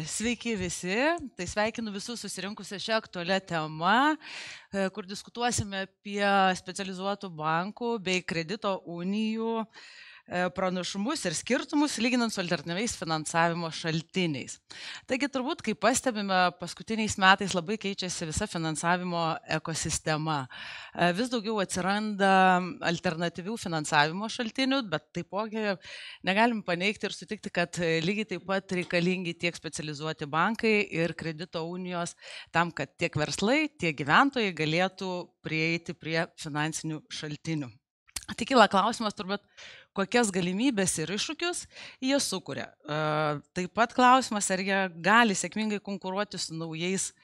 Sveiki visi, tai sveikinu visus susirinkusią šią aktualią temą, kur diskutuosime apie specializuotų bankų bei kredito unijų pranašumus ir skirtumus lyginant su alternatyviais finansavimo šaltiniais. Taigi turbūt, kaip pastebime, paskutiniais metais labai keičiasi visa finansavimo ekosistema. Vis daugiau atsiranda alternatyvių finansavimo šaltinių, bet taipogi negalim paneigti ir sutikti, kad lygiai taip pat reikalingi tiek specializuoti bankai ir kredito unijos tam, kad tiek verslai, tiek gyventojai galėtų prieiti prie finansinių šaltinių. Tik kyla klausimas turbūt, kokias galimybės ir iššūkius jie sukuria. Taip pat klausimas, ar jie gali sėkmingai konkuruoti su naujais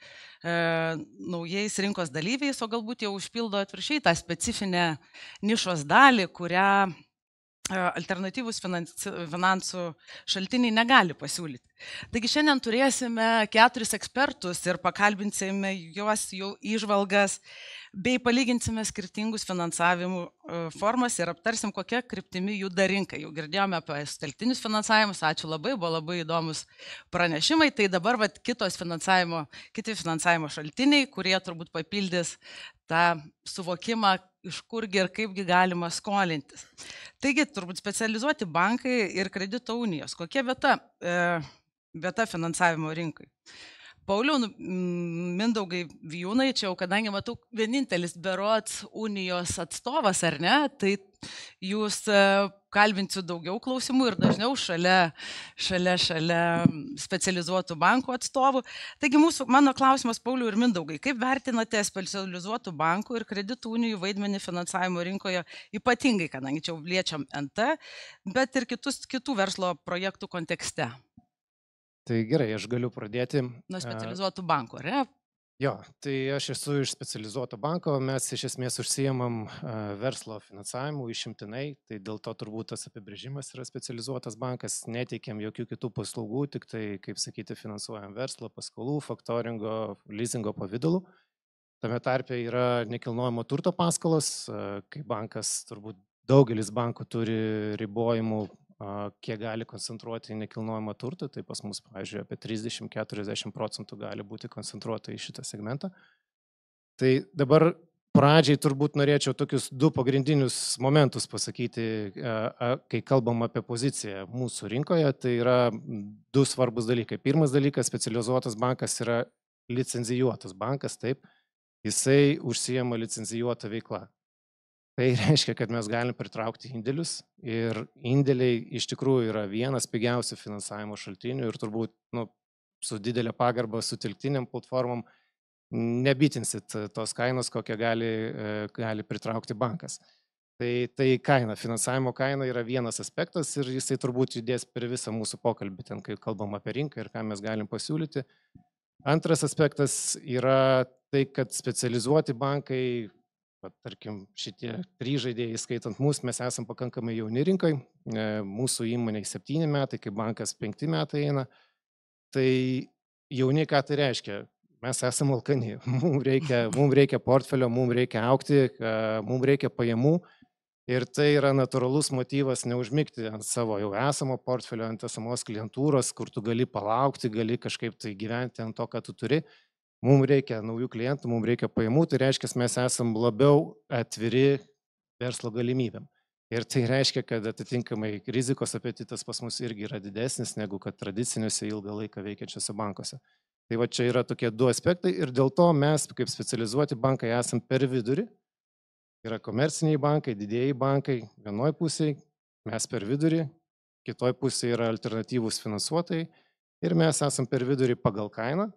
rinkos dalyviais, o galbūt jau užpildo atvirkščiai tą specifinę nišos dalį, kurią alternatyvūs finansų šaltiniai negali pasiūlyti. Taigi šiandien turėsime 4 ekspertus ir pakalbinsime juos jų įžvalgas, bei palyginsime skirtingus finansavimų formas ir aptarsim, kokia kryptimi juda rinka. Jau girdėjome apie sutelktinius finansavimus, ačiū labai, buvo labai įdomus pranešimai. Tai dabar kiti finansavimo šaltiniai, kurie turbūt papildys tą suvokimą, iš kurgi ir kaipgi galima skolintis. Taigi, turbūt specializuoti bankai ir kredito unijos. Kokia vieta finansavimo rinkai? Pauliau, Mindaugai Vijūnai, čia jau kadangi matau vienintelis berods unijos atstovas, ar ne, tai jūs kalbinsiu daugiau klausimų ir dažniau šalia specializuotų bankų atstovų. Taigi mano klausimas, Pauliau ir Mindaugai, kaip vertinate specializuotų bankų ir kreditų unijų vaidmenį finansavimo rinkoje, ypatingai, kadangi čia jau liečiam NT, bet ir kitų verslo projektų kontekste? Tai gerai, aš galiu pradėti. Nuo specializuotų bankų, ar ne? Jo, tai aš esu iš specializuoto banko, mes iš esmės užsiemam verslo finansavimu išimtinai, tai dėl to turbūt tas apibrėžimas yra specializuotas bankas, neteikiam jokių kitų paslaugų, tik tai, kaip sakyti, finansuojam verslo, paskolų, faktoringo, leasingo pavidalu. Tame tarpe yra nekilnojamo turto paskolos, kai bankas, turbūt daugelis bankų turi ribojimų, kiek gali koncentruoti į nekilnojamą turtą, tai pas mus, pavyzdžiui, apie 30-40% gali būti koncentruota į šitą segmentą. Tai dabar pradžiai turbūt norėčiau tokius 2 pagrindinius momentus pasakyti, kai kalbam apie poziciją mūsų rinkoje, tai yra 2 svarbus dalykai. Pirmas dalykas, specializuotas bankas yra licenzijuotas bankas, taip, jisai užsiema licenzijuotą veiklą. Tai reiškia, kad mes galim pritraukti indėlius ir indėliai iš tikrųjų yra vienas pigiausių finansavimo šaltinių ir turbūt su didelė pagarba sutelktiniam platformom nebitinsit tos kainos, kokią gali pritraukti bankas. Tai kaina, finansavimo kaina yra vienas aspektas ir jisai turbūt judės per visą mūsų pokalbį, ten kai kalbam apie rinką ir ką mes galim pasiūlyti. Antras aspektas yra tai, kad specializuoti bankai, tarkim, šitie 3 žaidėjai, skaitant mūsų, mes esam pakankamai jauni rinkai, mūsų įmonei 7 metai, kai bankas 5 metai eina. Tai jauni, ką tai reiškia? Mes esam alkani, mums reikia portfelio, mums reikia augti, mums reikia pajamų ir tai yra natūralus motyvas neužmigti ant savo jau esamo portfelio, ant esamos klientūros, kur tu gali palaukti, gali kažkaip tai gyventi ant to, ką tu turi. Mums reikia naujų klientų, mums reikia pajamų, tai reiškia, mes esam labiau atviri verslo galimybėm. Ir tai reiškia, kad atitinkamai rizikos apetitas pas mus irgi yra didesnis negu kad tradiciniuose ilgą laiką veikiančiuose bankuose. Tai va čia yra tokie 2 aspektai ir dėl to mes kaip specializuoti bankai esam per vidurį. Yra komerciniai bankai, didieji bankai, vienoje pusėje, mes per vidurį, kitoje pusėje yra alternatyvūs finansuotojai ir mes esam per vidurį pagal kainą.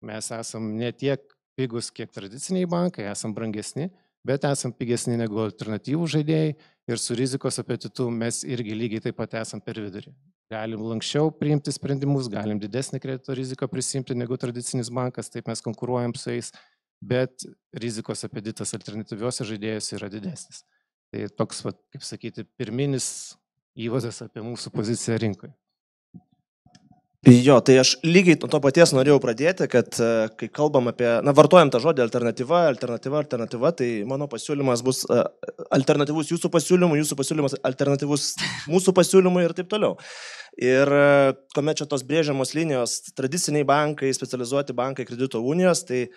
Mes esam ne tiek pigus, kiek tradiciniai bankai, esam brangesni, bet esam pigesni negu alternatyvų žaidėjai ir su rizikos apetitu mes irgi lygiai taip pat esam per vidurį. Galim lankščiau priimti sprendimus, galim didesnį kredito riziką prisimti negu tradicinis bankas, taip mes konkuruojam su jais, bet rizikos apetitas alternatyviuose žaidėjuose yra didesnis. Tai toks, kaip sakyti, pirminis įvadas apie mūsų poziciją rinkoje. Jo, tai aš lygiai nuo to paties norėjau pradėti, kad kai kalbam apie, vartojam tą žodį alternatyva, tai mano pasiūlymas bus alternatyvus jūsų pasiūlymas alternatyvus mūsų pasiūlymui ir taip toliau. Ir kuomet čia tos brėžiamos linijos, tradiciniai bankai, specializuoti bankai, kredito unijos, tai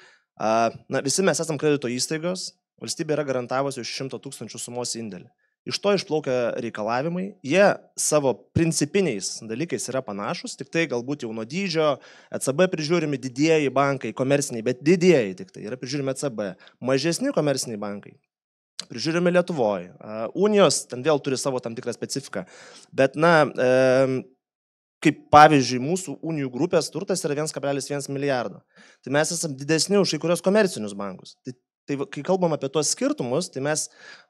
visi mes esam kredito įstaigos, valstybė yra garantavusi už 100 000 sumos indėlį. Iš to išplaukia reikalavimai, jie savo principiniais dalykais yra panašus, tik tai galbūt jau nuo dydžio, ECB prižiūrimi didieji bankai, komerciniai, bet didieji tik tai yra prižiūrimi ECB, mažesni komerciniai bankai prižiūrimi Lietuvoje, unijos ten vėl turi savo tam tikrą specifiką, bet kaip pavyzdžiui mūsų unijų grupės turtas yra 1,1 milijardo, tai mes esame didesni už kai kurios komercinius bankus. Tai kai kalbam apie tuos skirtumus, tai mes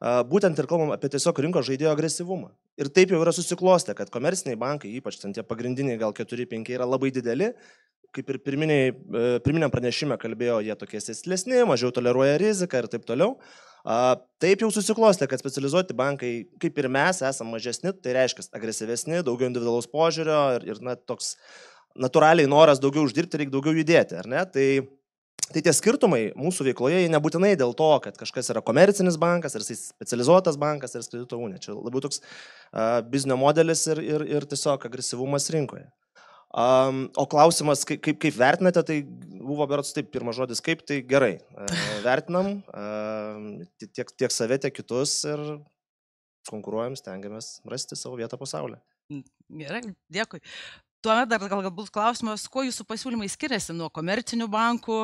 būtent ir kalbam apie tiesiog rinkos žaidėjo agresyvumą. Ir taip jau yra susiklostę, kad komerciniai bankai, ypač ten tie pagrindiniai, gal 4-5, yra labai dideli, kaip ir pirminiam pranešime kalbėjo, jie tokie sėslesni, mažiau toleruoja riziką ir taip toliau. Taip jau susiklostė, kad specializuoti bankai, kaip ir mes, esame mažesni, tai reiškia agresyvesni, daugiau individualaus požiūrio ir toks natūraliai noras daugiau uždirbti, reikia daugiau judėti, ar ne? Tai tie skirtumai mūsų veikloje nebūtinai dėl to, kad kažkas yra komercinis bankas, ar jis specializuotas bankas, ar kredito unija. Čia labiau toks biznio modelis ir tiesiog agresyvumas rinkoje. O klausimas, kaip vertinate, tai buvo berods taip, pirmas žodis, kaip tai gerai. Vertinam tiek save, tiek kitus ir konkuruojam, stengiamės rasti savo vietą pasaulyje. Gerai, dėkui. Tuomet dar galbūt klausimas, kuo jūsų pasiūlymai skiriasi nuo komercinių bankų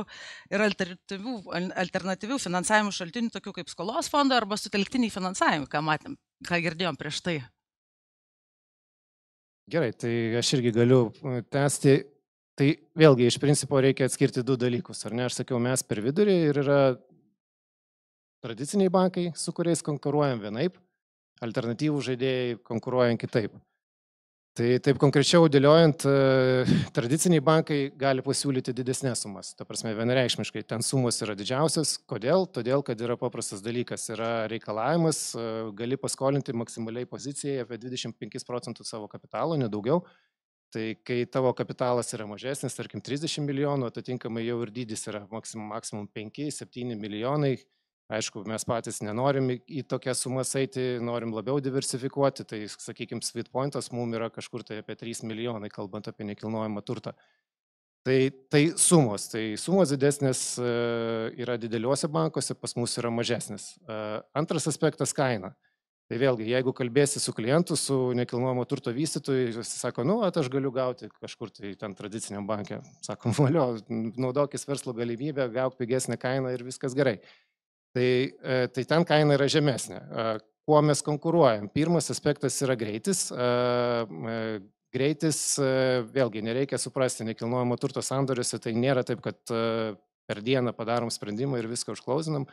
ir alternatyvių finansavimo šaltinių, tokių kaip skolos fondo arba sutelktiniai finansavimai, ką matėm, ką girdėjom prieš tai? Gerai, tai aš irgi galiu tęsti. Tai vėlgi iš principo reikia atskirti du dalykus, ar ne? Aš sakiau, mes per vidurį ir yra tradiciniai bankai, su kuriais konkuruojam vienaip, alternatyvų žaidėjai konkuruojam kitaip. Tai taip konkrečiau dėliojant, tradiciniai bankai gali pasiūlyti didesnės sumas. Ta prasme, vienareikšmiškai ten sumos yra didžiausias. Kodėl? Todėl, kad yra paprastas dalykas, yra reikalavimas, gali paskolinti maksimaliai pozicijai apie 25% savo kapitalo, nedaugiau. Tai kai tavo kapitalas yra mažesnis, tarkim 30 milijonų, atitinkamai jau ir dydis yra maksimum 5-7 milijonai. Aišku, mes patys nenorim į tokias sumas eiti, norim labiau diversifikuoti, tai, sakykime, sweet pointas mums yra kažkur tai apie 3 milijonai, kalbant apie nekilnojamą turtą. Tai sumos didesnės yra dideliuose bankuose, pas mus yra mažesnės. Antras aspektas - kaina. Tai vėlgi, jeigu kalbėsi su klientu, su nekilnojamo turto vystytoju, jis sako, aš galiu gauti kažkur tai ten tradiciniam banke. Sakom, valio, naudokis verslo galimybę, gauk pigesnę kainą ir viskas gerai. Tai ten kaina yra žemesnė. Kuo mes konkuruojam? Pirmas aspektas yra greitis. Greitis, vėlgi, nereikia suprasti, nekilnojamo turto sandoriuose, tai nėra taip, kad per dieną padarom sprendimą ir viską užklausinam.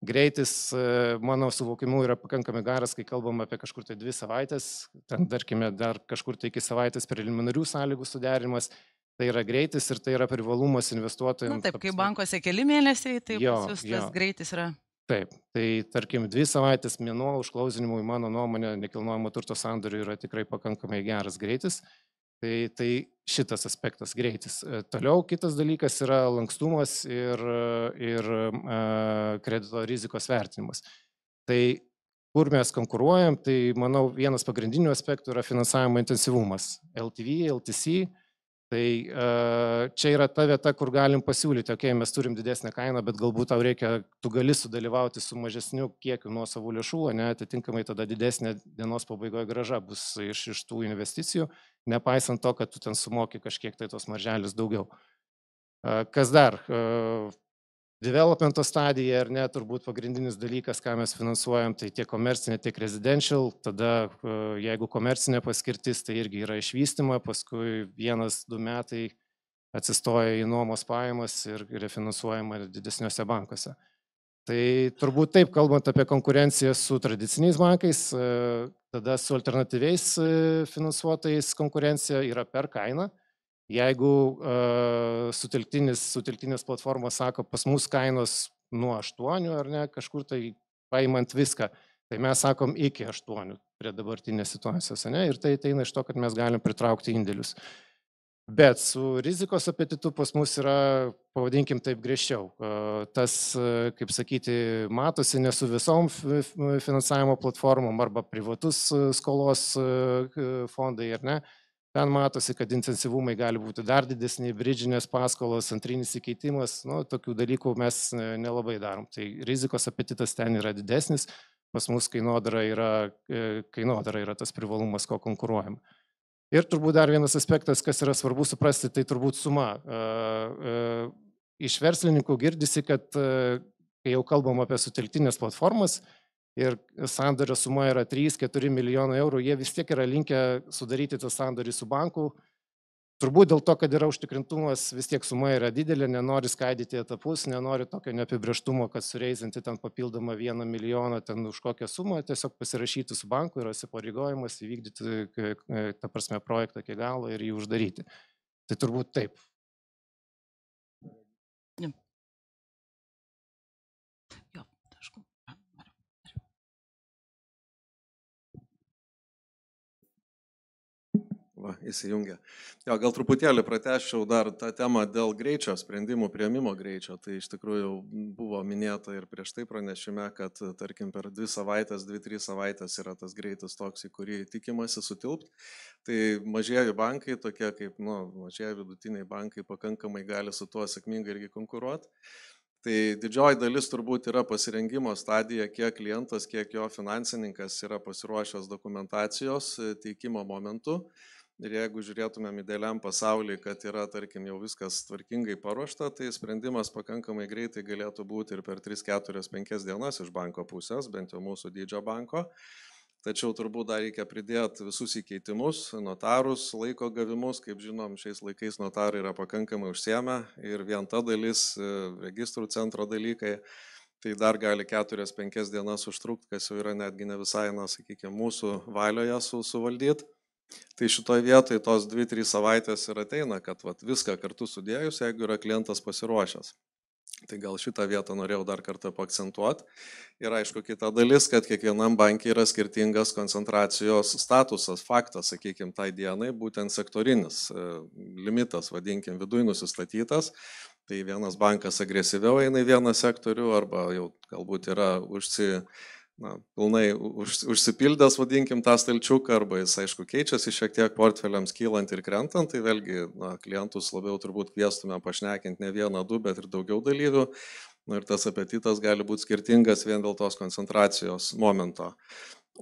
Greitis, mano suvokimu, yra pakankamai geras, kai kalbam apie kažkur tai 2 savaitės, ten, tarkime, dar kažkur tai iki savaitės preliminarių sąlygų suderimas. Tai yra greitis ir tai yra privalumas investuotojams. Taip, kai bankuose keli mėnesiai, tai pas jūs tas greitis yra. Taip, tai tarkim 2 savaitės mėnuo užklausinimui, mano nuomonė, nekilnojamo turto sandorių yra tikrai pakankamai geras greitis. Tai šitas aspektas greitis. Toliau kitas dalykas yra lankstumas ir kredito rizikos vertinimas. Tai kur mes konkuruojam, tai manau vienas pagrindinių aspektų yra finansavimo intensyvumas. LTV, LTC. Tai čia yra ta vieta, kur galim pasiūlyti, mes turim didesnę kainą, bet galbūt tau reikia, tu gali sudalyvauti su mažesniu kiekiu nuo savų lėšų, atitinkamai tada didesnė dienos pabaigoje grąža bus iš tų investicijų, nepaisant to, kad tu ten sumoki kažkiek tai tos marželis daugiau. Kas dar? Developmento stadija, ar ne, turbūt pagrindinis dalykas, ką mes finansuojam, tai tiek komercinė, tiek residential, tada jeigu komercinė paskirtis, tai irgi yra išvystyma, paskui 1-2 metai atsistoja į nuomos pajamas ir refinansuojama didesniuose bankuose. Tai turbūt taip, kalbant apie konkurenciją su tradiciniais bankais, tada su alternatyviais finansuotojais konkurencija yra per kainą. Jeigu sutelktinės platformos sako, pas mus kainos nuo 8, ar ne, kažkur tai paimant viską, tai mes sakom iki 8 prie dabartinės situacijos, ne, ir tai ateina iš to, kad mes galim pritraukti indėlius. Bet su rizikos apetitu pas mus yra, pavadinkim taip, griežčiau. Tas, kaip sakyti, matosi ne su visom finansavimo platformom arba privatus skolos fondai, ar ne. Ten matosi, kad intensyvumai gali būti dar didesni, bridžinės paskolos, antrinis įkeitimas, nu, tokių dalykų mes nelabai darom. Tai rizikos apetitas ten yra didesnis, pas mus kainodara yra tas privalumas, ko konkuruojam. Ir turbūt dar vienas aspektas, kas yra svarbu suprasti, tai turbūt suma. Iš verslininkų girdisi, kad kai jau kalbam apie sutelktinės platformas ir sandorio suma yra 3-4 milijonai eurų, jie vis tiek yra linkę sudaryti tą sandorį su banku. Turbūt dėl to, kad yra užtikrintumas, vis tiek suma yra didelė, nenori skaidyti etapus, nenori tokio neapibrėžtumo, kad sureizinti ten papildomą 1 milijoną ten už kokią sumą, tiesiog pasirašyti su banku, yra įsipareigojimas įvykdyti, ta prasme, projektą iki galo ir jį uždaryti. Tai turbūt taip. Va, įsijungia. Jo, gal truputėlį pratęsčiau dar tą temą dėl greičio, sprendimų priėmimo greičio. Tai iš tikrųjų buvo minėta ir prieš tai pranešime, kad tarkim per 2-3 savaitės yra tas greitis toks, į kurį tikimasi sutilpti. Tai mažieji bankai, tokie kaip mažieji vidutiniai bankai, pakankamai gali su tuo sėkmingai irgi konkuruoti. Tai didžioji dalis turbūt yra pasirengimo stadija, kiek klientas, kiek jo finansininkas yra pasiruošęs dokumentacijos teikimo momentu. Ir jeigu žiūrėtumėm idealiam pasauliui, kad yra, tarkim, jau viskas tvarkingai paruošta, tai sprendimas pakankamai greitai galėtų būti ir per 3-4-5 dienas iš banko pusės, bent jau mūsų dydžio banko. Tačiau turbūt dar reikia pridėti visus įkeitimus, notarus, laiko gavimus, kaip žinom, šiais laikais notarai yra pakankamai užsiėmę ir vien ta dalis, registrų centro dalykai, tai dar gali 4-5 dienas užtrukti, kas jau yra netgi ne visai, sakykime, mūsų valioje suvaldyti. Tai šitoje vietoje tos 2-3 savaitės ir ateina, kad viską kartu sudėjus, jeigu yra klientas pasiruošęs. Tai gal šitą vietą norėjau dar kartą paakcentuoti. Ir aišku, kita dalis, kad kiekvienam bankiai yra skirtingas koncentracijos statusas, faktas, sakykime, tai dienai, būtent sektorinis limitas, vadinkim, viduj nusistatytas. Tai vienas bankas agresyviau eina į vieną sektorių arba jau galbūt yra pilnai užsipildęs, vadinkim, tą stalčiuką, arba jis, aišku, keičiasi šiek tiek portfeliams kylant ir krentant, tai vėlgi klientus labiau turbūt kviestume pašnekinti ne 1-2, bet ir daugiau dalyvių. Ir tas apetitas gali būti skirtingas vien dėl tos koncentracijos momento.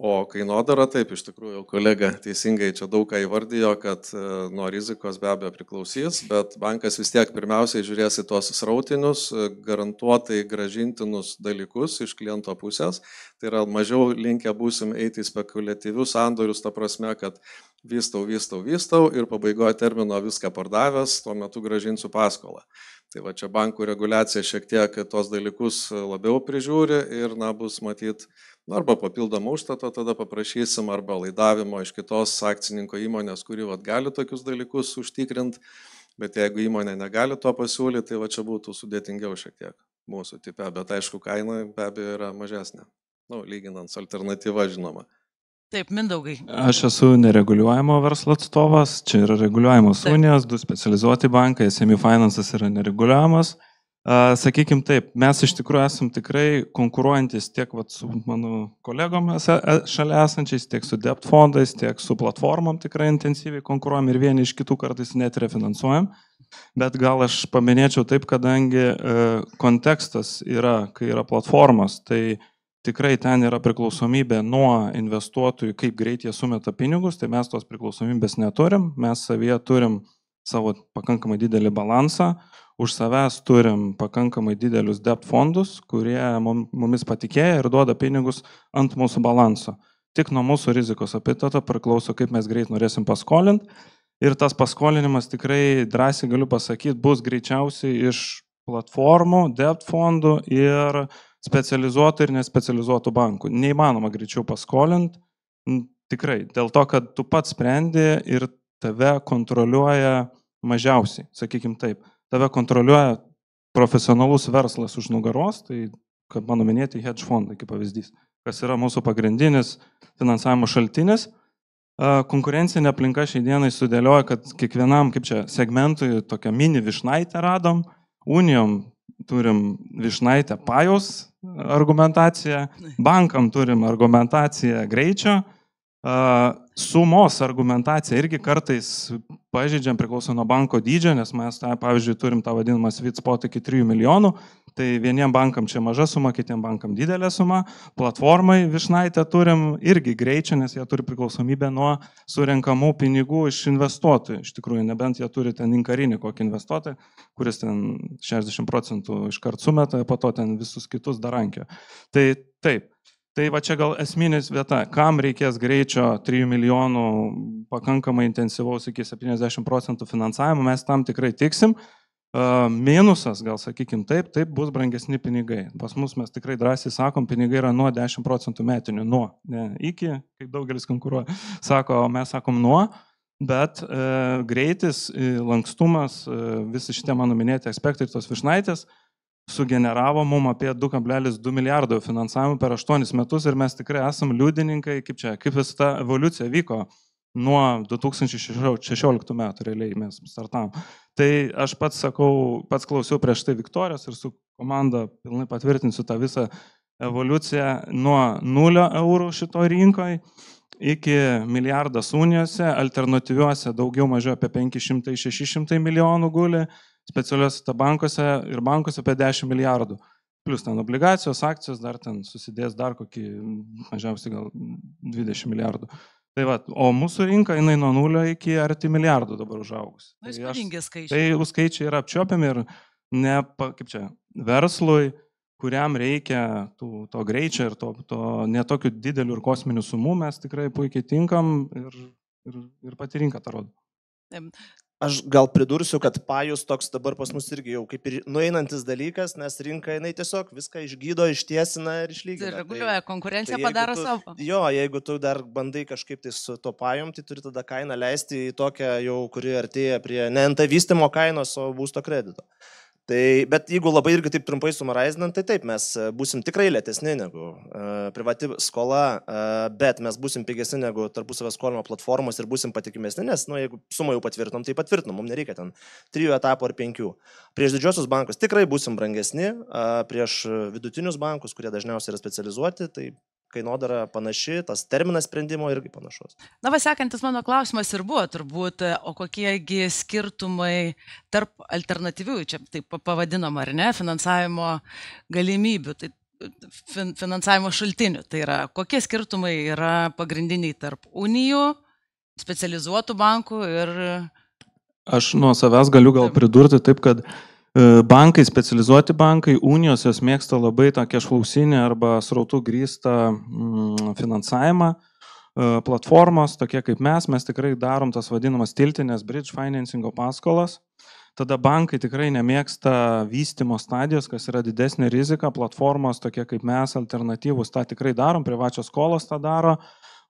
O kainodara, taip, iš tikrųjų, kolega teisingai čia daug ką įvardijo, kad nuo rizikos be abejo priklausys, bet bankas vis tiek pirmiausiai žiūrės į tos srautinius, garantuotai gražintinus dalykus iš kliento pusės. Tai yra mažiau linkę būsim eiti į spekuliatyvius sandorius, ta prasme, kad vystau ir pabaigoje termino viską pardavęs, tuo metu gražinsiu paskolą. Tai va čia bankų reguliacija šiek tiek tos dalykus labiau prižiūri ir bus matyti arba papildomą užstatą tada paprašysim, arba laidavimo iš kitos akcininko įmonės, kuri gali tokius dalykus užtikrinti, bet jeigu įmonė negali to pasiūlyti, tai va čia būtų sudėtingiau šiek tiek mūsų tipe, bet aišku, kaina be abejo yra mažesnė, lyginant su alternatyva, žinoma. Taip, Mindaugai. Aš esu nereguliuojamo verslo atstovas, čia yra reguliuojamos unijos, 2 specializuoti bankai, SME Finance'as yra nereguliuojamas. Sakykime taip, mes iš tikrųjų esam tikrai konkuruojantis tiek su mano kolegomis šalia esančiais, tiek su debt fondais, tiek su platformom tikrai intensyviai konkuruojam ir vieni iš kitų kartais net refinansuojam. Bet gal aš paminėčiau taip, kadangi kontekstas yra, kai yra platformos, tai tikrai ten yra priklausomybė nuo investuotojų, kaip greit jie sumeta pinigus, tai mes tos priklausomybės neturim, mes savyje turim savo pakankamai didelį balansą. Už savęs turim pakankamai didelius debt fondus, kurie mumis patikėja ir duoda pinigus ant mūsų balanso. Tik nuo mūsų rizikos apetito priklauso, kaip mes greit norėsim paskolinti. Ir tas paskolinimas tikrai drąsiai galiu pasakyti, bus greičiausiai iš platformų, debt fondų ir specializuotų ir nespecializuotų bankų. Neįmanoma greičiau paskolinti, tikrai, dėl to, kad tu pats sprendi ir tave kontroliuoja mažiausiai, sakykim taip. Tave kontroliuoja profesionalus verslas už nugaros, tai, kaip mano minėti, hedge fondai, kaip pavyzdys, kas yra mūsų pagrindinis finansavimo šaltinis. konkurencinė aplinka šiai dienai sudėlioja, kad kiekvienam, kaip čia, segmentui tokią mini višnaitę radom, unijom turim višnaitę pajos argumentaciją, bankam turim argumentaciją greičio, sumos argumentacija irgi kartais pažeidžiam priklauso nuo banko dydžio, nes mes, pavyzdžiui, turim tą vadinamą sweet spot iki 3 milijonų, tai vieniem bankam čia maža suma, kitiem bankam didelė suma, platformai višnaitę turim irgi greičio, nes jie turi priklausomybę nuo surenkamų pinigų iš investuotojų, iš tikrųjų, nebent jie turi ten inkarinį kokį investuotoją, kuris ten 60% iškart sumeta, po to ten visus kitus darankio. Tai taip. Tai va čia gal esminis vieta, kam reikės greičio 3 milijonų pakankamai intensyvaus iki 70% finansavimo, mes tam tikrai tiksim. Minusas, gal sakykim taip, bus brangesni pinigai. Pas mus mes tikrai drąsiai sakom, pinigai yra nuo 10% metinių, nuo, ne iki, kaip daugelis konkuruoja, sako, mes sakom nuo, bet greitis, lankstumas, visi šitie mano minėti aspektai ir tos višnaitės, sugeneravo mum apie 2,2 milijardo finansavimų per 8 metus ir mes tikrai esam liudininkai, kaip vis ta evoliucija vyko nuo 2016 metų realiai mes startavom. Tai aš pats klausiau prieš tai Viktorijos ir su komanda pilnai patvirtinsiu tą visą evoliuciją nuo 0 eurų šito rinkoje iki milijardas unijose, alternatyviuose daugiau mažiau apie 500-600 milijonų guli, specialiuose bankuose ir bankuose apie 10 milijardų. Plus ten obligacijos, akcijos, dar ten susidės dar kokį, mažiausiai gal 20 milijardų. Tai va, o mūsų rinka, jinai nuo 0 iki arti milijardų dabar užaugus. Įspūdingi skaičiai. Tai skaičiai yra apčiopiami ir ne, kaip čia, verslui, kuriam reikia to greičio ir to netokių didelių ir kosminių sumų, mes tikrai puikiai tinkam ir pati rinka tą rodo. Aš gal pridursiu, kad pajus toks dabar pas mus irgi jau kaip ir nueinantis dalykas, nes rinka jinai tiesiog viską išgydo, ištiesina ir išlygina. Tai reguliuoja, konkurencija padaro savo. Jo, jeigu tu dar bandai kažkaip tai su to pajum, tai turi tada kainą leisti į tokią jau, kuri artėja prie ne NT vystymo kainos, o būsto kredito. Tai, bet jeigu labai irgi taip trumpai sumaraizinant, tai taip, mes būsim tikrai lėtesni negu privati skola, bet mes būsim pigesni negu tarpusavio skolinimo platformos ir būsim patikimesni, nes, jeigu sumą jau patvirtinom, tai patvirtinom, mums nereikia ten 3 etapų ar 5. Prieš didžiosius bankus tikrai būsim brangesni, prieš vidutinius bankus, kurie dažniausiai yra specializuoti, tai kainodara panaši, tas terminas sprendimo irgi panašus. Na, sekantis mano klausimas ir buvo turbūt, o kokiegi skirtumai tarp alternatyvių, čia taip pavadinama, ar ne, finansavimo galimybių, tai finansavimo šaltinių. Tai yra, kokie skirtumai yra pagrindiniai tarp unijų, specializuotų bankų ir... Aš nuo savęs galiu gal pridurti taip, kad bankai, specializuoti bankai, unijos jos mėgsta labai tą kešlausinį arba srautų grįstą finansavimą. Platformos, tokie kaip mes tikrai darom tas vadinamas tiltinės bridge financingo paskolas. Tada bankai tikrai nemėgsta vystymo stadijos, kas yra didesnė rizika. Platformos, tokie kaip mes, alternatyvus, tą tikrai darom, privačios skolos tą daro.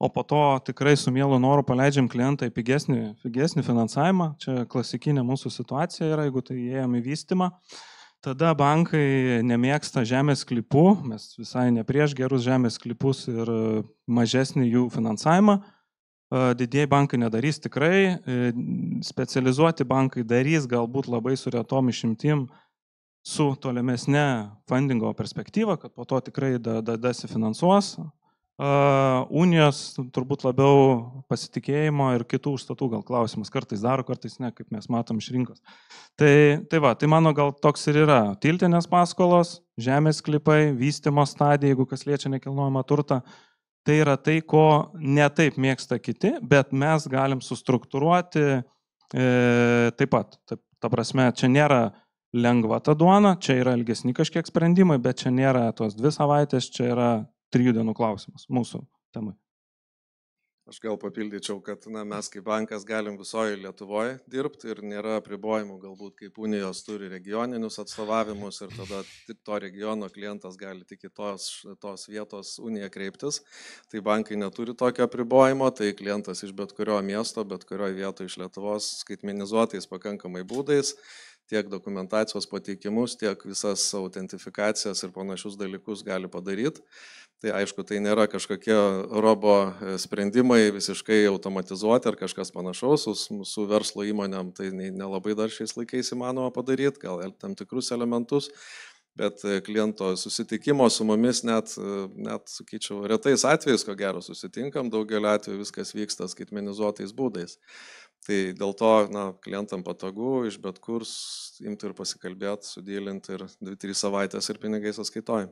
O po to tikrai su mielu noru paleidžiam klientą į pigesnį finansavimą. Čia klasikinė mūsų situacija yra, jeigu tai įėjom į vystymą. Tada bankai nemėgsta žemės sklypų, mes visai ne prieš gerus žemės sklypus ir mažesnį jų finansavimą. Didieji bankai nedarys tikrai, specializuoti bankai darys galbūt labai su retom išimtim su tolimesne fundingo perspektyva, kad po to tikrai dasifinansuos. Unijos turbūt labiau pasitikėjimo ir kitų užstatų gal klausimas. Kartais daro, kartais ne, kaip mes matom iš rinkos. Tai mano gal toks ir yra. Tiltinės paskolos, žemės sklypai, vystymo stadija, jeigu kas liečia nekilnojamą turtą. Tai yra tai, ko netaip mėgsta kiti, bet mes galim sustruktūruoti taip pat. Ta prasme, čia nėra lengva ta duona, čia yra ilgesni kažkiek sprendimai, bet čia nėra tos 2 savaitės, čia yra 3 dienų klausimas mūsų temai. Aš gal papildyčiau, kad mes kaip bankas galim visoje Lietuvoje dirbti ir nėra apribojimų, galbūt kaip unijos turi regioninius atstovavimus ir tada tik to regiono klientas gali tik į tos vietos uniją kreiptis. Tai bankai neturi tokio apribojimo, tai klientas iš bet kurio miesto, bet kurioje vietoje iš Lietuvos skaitmenizuotais pakankamai būdais, tiek dokumentacijos pateikimus, tiek visas autentifikacijas ir panašius dalykus gali padaryti. Tai aišku, tai nėra kažkokie robo sprendimai visiškai automatizuoti ar kažkas panašaus su verslo įmonėm, tai nelabai dar šiais laikais įmanoma padaryti, gal tam tikrus elementus, bet kliento susitikimo su mumis net sakyčiau, retais atvejais, ko gero susitinkam, daugelį atvejų viskas vyksta skaitmenizuotais būdais. Tai dėl to klientam patogu iš bet kur imti ir pasikalbėti, sudėlinti ir 2-3 savaitės ir pinigai sąskaitoj.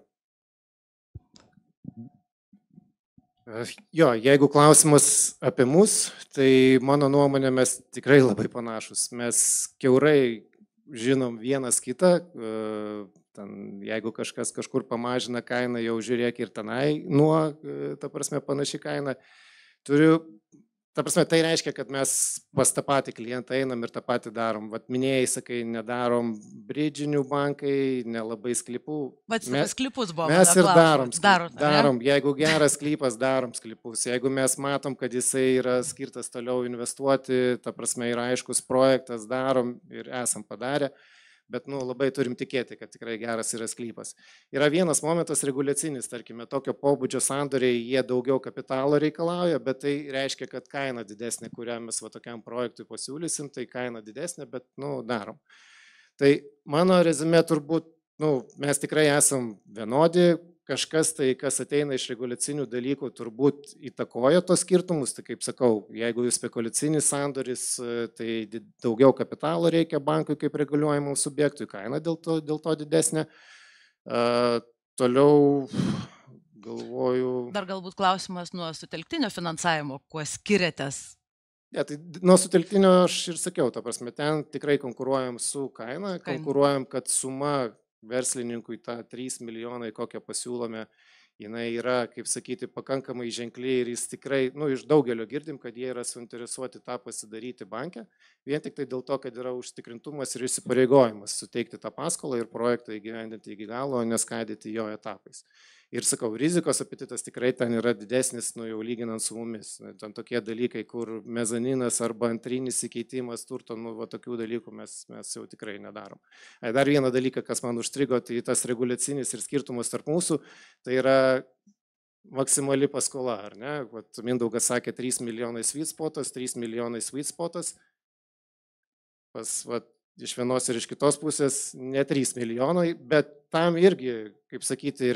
Jo, jeigu klausimas apie mus, tai mano nuomonė mes tikrai labai panašus. Mes kiaurai žinom vienas kitą, jeigu kažkas kažkur pamažina kainą, jau žiūrėk ir tenai ta prasme, panaši kaina. Tai reiškia, kad mes pas tą patį klientą einam ir tą patį darom. Vat minėjai, sakai, nedarom bridžinių bankai, nelabai sklipų. Mes sklipus buvo. Mes ir darom. Jeigu geras sklypas, darom sklipus. Jeigu mes matom, kad jisai yra skirtas toliau investuoti, ta prasme yra aiškus projektas, darom ir esam padarę. Bet labai turim tikėti, kad tikrai geras yra sklypas. Yra vienas momentas reguliacinis, tarkime, tokio pobūdžio sandoriai, jie daugiau kapitalo reikalauja, bet tai reiškia, kad kaina didesnė, kurią mes tokiam projektui pasiūlysim, tai kaina didesnė, bet darom. Tai mano rezime turbūt, mes tikrai esam vienodi, kažkas tai, kas ateina iš reguliacinių dalykų, turbūt įtakoja tos skirtumus, tai kaip sakau, jeigu jūs spekuliacinis sandoris, tai daugiau kapitalo reikia bankui kaip reguliuojamam subjektui, kaina dėl to didesnė. Toliau galvoju. Dar galbūt klausimas nuo sutelktinio finansavimo, kuo skiriatės? Tai nuo sutelktinio aš ir sakiau, ta prasme, ten tikrai konkuruojam su kaina, konkuruojam, kad suma verslininkui tą 3 milijonai, kokią pasiūlome, jinai yra, kaip sakyti, pakankamai ženkli ir jis tikrai, iš daugelio girdim, kad jie yra suinteresuoti tą pasidaryti banke, vien tik tai dėl to, kad yra užtikrintumas ir įsipareigojimas suteikti tą paskolą ir projektą įgyvendinti iki galo, o neskaidyti jo etapais. Ir sakau, rizikos apetitas tikrai ten yra didesnis, jau lyginant su mumis. Ten tokie dalykai, kur mezaninas arba antrinis įkeitimas turto, tokių dalykų mes jau tikrai nedarom. Dar vieną dalyką, kas man užstrigo, tai tas reguliacinis ir skirtumas tarp mūsų, tai yra maksimali paskola, ar ne? Mindaugas sakė 3 milijonai sweet spotas, 3 milijonai sweet spotas. Iš vienos ir iš kitos pusės ne 3 milijonai, bet tam irgi, kaip sakyti,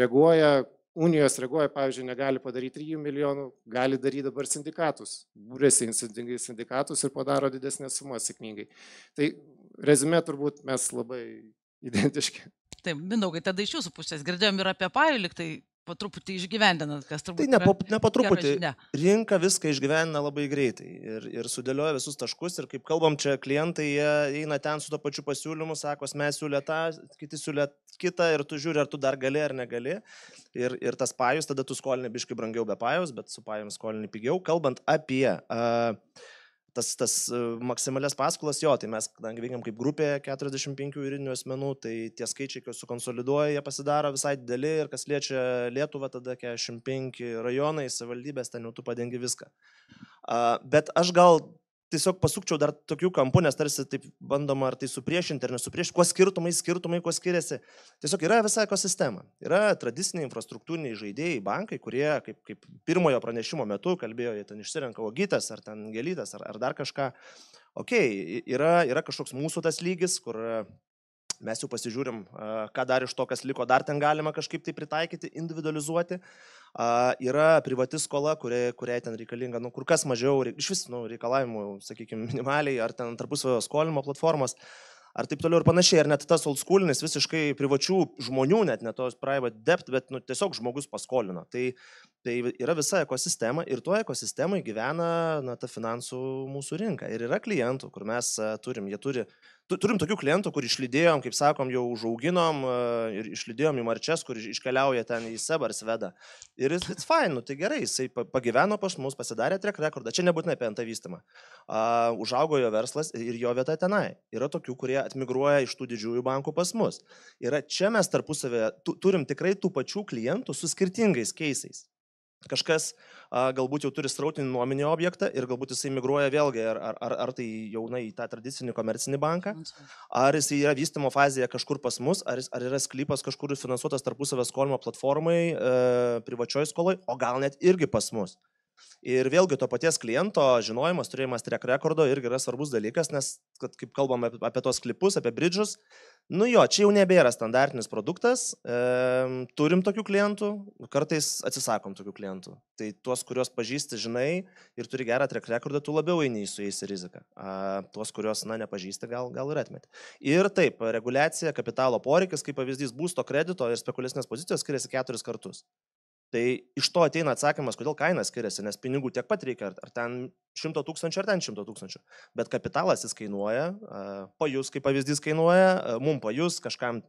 unijos reaguoja, pavyzdžiui, negali padaryti 3 milijonų, gali daryti dabar sindikatus, būrėsi sindikatus ir padaro didesnės sumas sėkmingai. Tai rezime turbūt mes labai identiški. Taip, Mindaugai, tada iš jūsų pusės girdėjom ir apie pajūlį, tai po truputį išgyvendinat, kas turbūt ne po truputį. Rinka viską išgyvendina labai greitai ir sudėlioja visus taškus ir kaip kalbam, čia klientai jie eina ten su to pačiu pasiūlymu, sakos, mes siūlė tą, kiti siūlė kitą ir tu žiūri, ar tu dar gali ar negali. Ir tas pajus, tada tu skolini biškai brangiau be pajus, bet su pajum skolini pigiau. Kalbant apie tas maksimalias paskolas, tai mes, kadangi veikiam kaip grupė 45 juridinių asmenų, tai tie skaičiai, kai sukonsoliduoja, jie pasidaro visai dideli ir kas liečia Lietuvą, tada 45 rajonai, savivaldybės, ten jau tu padengi viską. Bet aš gal tiesiog pasukčiau dar tokių kampų, nes tarsi taip bandoma ar tai supriešinti ar nesupriešinti, kuo skirtumai, kuo skiriasi. Tiesiog yra visa ekosistema. Yra tradiciniai infrastruktūriniai žaidėjai, bankai, kurie kaip pirmojo pranešimo metu kalbėjo, jie ten išsirenka uogytes ar ten gėlytes ar dar kažką. Yra kažkoks mūsų tas lygis, kur mes jau pasižiūrim, ką dar iš to, kas liko, dar ten galima kažkaip tai pritaikyti, individualizuoti. Yra privati skola, kuriai ten reikalinga, kur kas mažiau, iš vis reikalavimų, sakykime, minimaliai, ar ten tarpusavio skolinimo platformos, ar taip toliau ir panašiai, ar net tas old schoolinis visiškai privačių žmonių, net ne tos private debt, bet tiesiog žmogus paskolino. Tai yra visa ekosistema ir tuo ekosistemai gyvena ta finansų mūsų rinka. Ir yra klientų, kur mes turim tokių klientų, kur išlydėjom, kaip sakom, jau užauginom ir išlydėjom į marčias, kur iškeliauja ten į SEB ar SVEDą. Ir it's fine, tai gerai, jisai pagyveno pas mus, pasidarė track recordą, čia nebūtinai apie nt vystymą. Užaugo jo verslas ir jo vieta tenai. Yra tokių, kurie atmigruoja iš tų didžiųjų bankų pas mus. Čia mes tarpusavėje turim tikrai tų pačių klientų su skirtingais keisais. Kažkas galbūt jau turi srautinį nuominį objektą ir galbūt jisai migruoja vėlgi, ar tai jau į tą tradicinį komercinį banką, ar jisai yra vystymo fazėje kažkur pas mus, ar yra sklypas kažkur finansuotas tarpusavio skolimo platformai, privačioj skolai, o gal net irgi pas mus. Ir vėlgi to paties kliento žinojimas, turėjimas track rekordo irgi yra svarbus dalykas, nes, kaip kalbame apie tos klipus, apie bridžus, nu jo, čia jau nebėra standartinis produktas, turim tokių klientų, kartais atsisakom tokių klientų. Tai tuos, kuriuos pažįsti, žinai ir turi gerą track rekordą, tu labiau eini su jais į riziką. Tuos, kuriuos, nepažįsti, gal ir atmeti. Ir taip, reguliacija, kapitalo poreikis, kaip pavyzdys, būsto kredito ir spekuliacinės pozicijos skiriasi 4 kartus. Tai iš to ateina atsakymas, kodėl kaina skiriasi, nes pinigų tiek pat reikia, ar ten 100 000, ar ten 100 000. Bet kapitalas jis kainuoja, pajus, kaip pavyzdys kainuoja, mum pajus, kažkam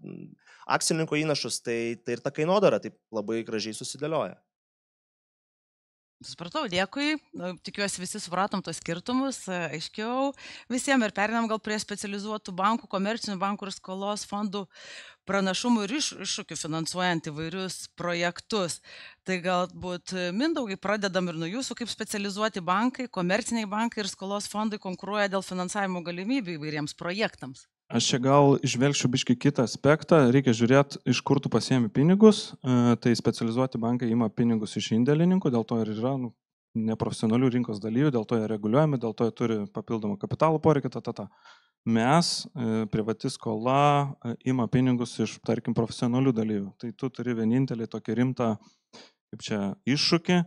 akcininko įnašus, tai ir ta kainodara taip labai gražiai susidėlioja. Supratau, dėkui. Tikiuosi visi supratom tos skirtumus, aiškiau visiems ir perinam gal prie specializuotų bankų, komercinių bankų ir skolos fondų pranašumų ir iššūkių finansuojant įvairius projektus. Tai galbūt Mindaugai pradedam ir nuo jūsų, kaip specializuoti bankai, komerciniai bankai ir skolos fondai konkuruoja dėl finansavimo galimybių įvairiems projektams. Aš čia gal išvelgčiau biškį kitą aspektą, reikia žiūrėti, iš kur tu pasiemi pinigus, tai specializuoti bankai ima pinigus iš indėlininkų, dėl to ir yra neprofesionalių rinkos dalyvių, dėl to jie reguliuojami, dėl to jie turi papildomą kapitalų poreikį, Mes, privati skola, ima pinigus iš, tarkim, profesionalių dalyvių, tai tu turi vienintelį tokį rimtą, kaip čia, iššūkį,